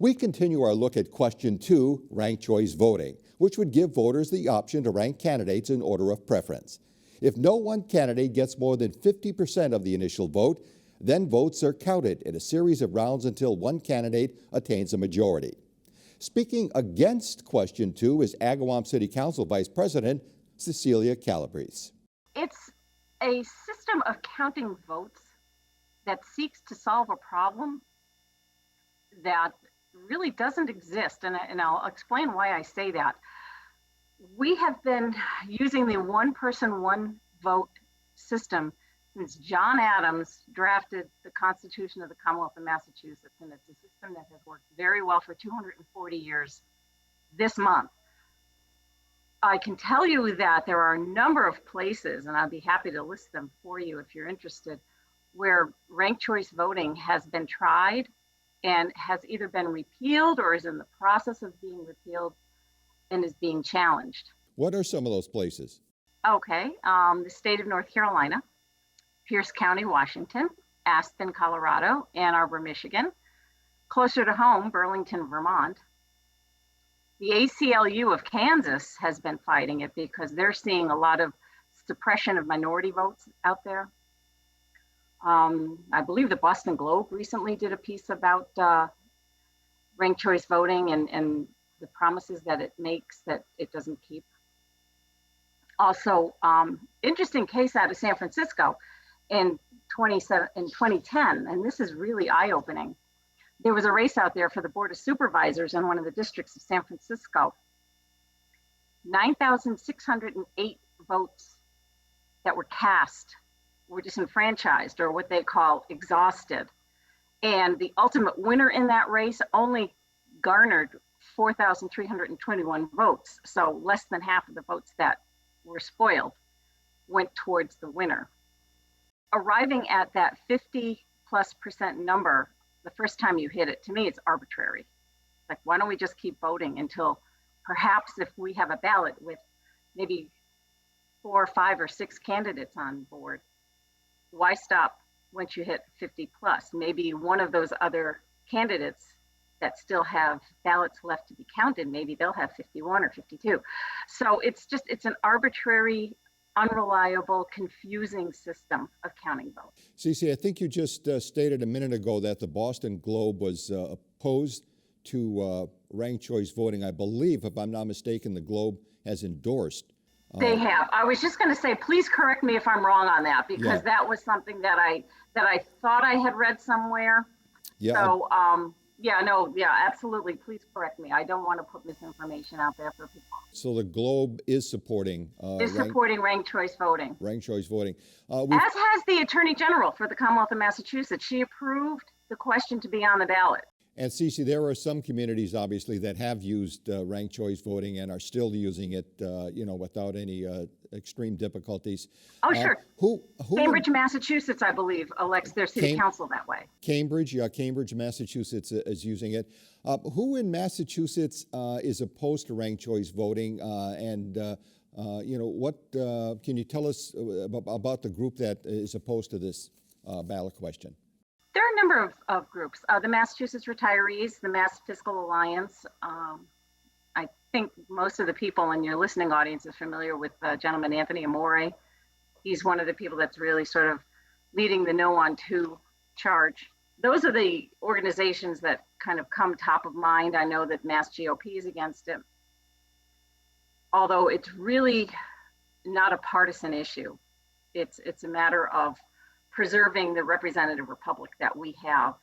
We continue our look at question 2, ranked choice voting, which would give voters the option to rank candidates in order of preference. If no one candidate gets more than 50% of the initial vote, then votes are counted in a series of rounds until one candidate attains a majority. Speaking against question 2 is Agawam City Council Vice President Cecilia Calabrese. It's a system of counting votes that seeks to solve a problem that really doesn't exist, and I'll explain why I say that. We have been using the one person, one vote system since John Adams drafted the Constitution of the Commonwealth of Massachusetts, and it's a system that has worked very well for 240 years this month. I can tell you that there are a number of places, and I'd be happy to list them for you if you're interested, where ranked choice voting has been tried and has either been repealed or is in the process of being repealed and is being challenged. What are some of those places? Okay, the state of North Carolina, Pierce County, Washington, Aspen, Colorado, Ann Arbor, Michigan, closer to home, Burlington, Vermont. The ACLU of Kansas has been fighting it because they're seeing a lot of suppression of minority votes out there. I believe the Boston Globe recently did a piece about ranked choice voting and the promises that it makes that it doesn't keep. Also, interesting case out of San Francisco in 2010, and this is really eye-opening. There was a race out there for the Board of Supervisors in one of the districts of San Francisco. 9,608 votes that were cast were disenfranchised, or what they call exhausted. And the ultimate winner in that race only garnered 4,321 votes. So less than half of the votes that were spoiled went towards the winner. Arriving at that 50+% number, the first time you hit it, to me, it's arbitrary. Like, why don't we just keep voting until perhaps if we have a ballot with maybe 4, 5, or 6 candidates on board, why stop once you hit 50+? Maybe one of those other candidates that still have ballots left to be counted, maybe they'll have 51 or 52. So it's an arbitrary, unreliable, confusing system of counting votes. Cece, I think you just stated a minute ago that the Boston Globe was opposed to ranked choice voting. I believe, if I'm not mistaken, the Globe has endorsed. They have. I was just going to say, please correct me if I'm wrong on that, because that was something that I thought I had read somewhere. Yeah. So, absolutely. Please correct me. I don't want to put misinformation out there for people. So the Globe is supporting ranked choice voting. Ranked choice voting. As has the Attorney General for the Commonwealth of Massachusetts. She approved the question to be on the ballot. And Cece, there are some communities, obviously, that have used ranked choice voting and are still using it, without any extreme difficulties. Oh, sure. Who Cambridge, Massachusetts, I believe, elects their city council that way. Cambridge, Massachusetts is using it. Who in Massachusetts is opposed to ranked choice voting? What can you tell us about the group that is opposed to this ballot question? There are a number of groups. The Massachusetts Retirees, the Mass Fiscal Alliance. I think most of the people in your listening audience is familiar with gentleman Anthony Amore. He's one of the people that's really sort of leading the No on 2 charge. Those are the organizations that kind of come top of mind. I know that Mass GOP is against it, although it's really not a partisan issue. It's a matter of preserving the representative republic that we have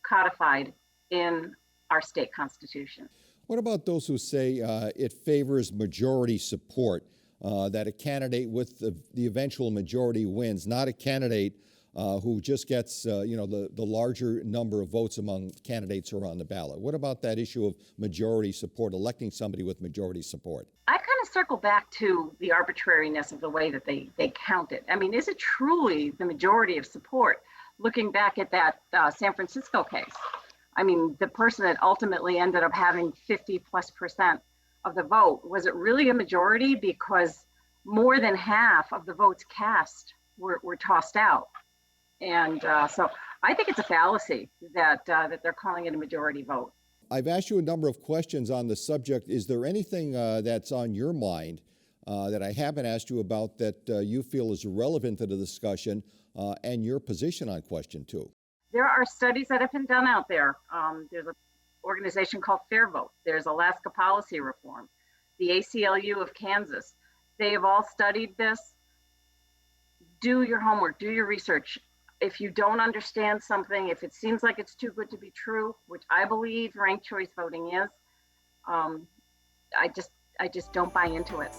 codified in our state constitution. What about those who say it favors majority support, that a candidate with the eventual majority wins, not a candidate who just gets the larger number of votes among candidates who are on the ballot? What about that issue of majority support, electing somebody with majority support? I kind of circle back to the arbitrariness of the way that they count it. I mean, is it truly the majority of support? Looking back at that San Francisco case, I mean, the person that ultimately ended up having 50+% of the vote, was it really a majority? Because more than half of the votes cast were tossed out. And so I think it's a fallacy that they're calling it a majority vote. I've asked you a number of questions on the subject. Is there anything that's on your mind that I haven't asked you about that you feel is relevant to the discussion and your position on question 2? There are studies that have been done out there. There's an organization called Fair Vote. There's Alaska Policy Reform, the ACLU of Kansas. They have all studied this. Do your homework, do your research. If you don't understand something, if it seems like it's too good to be true, which I believe ranked choice voting is, I just don't buy into it.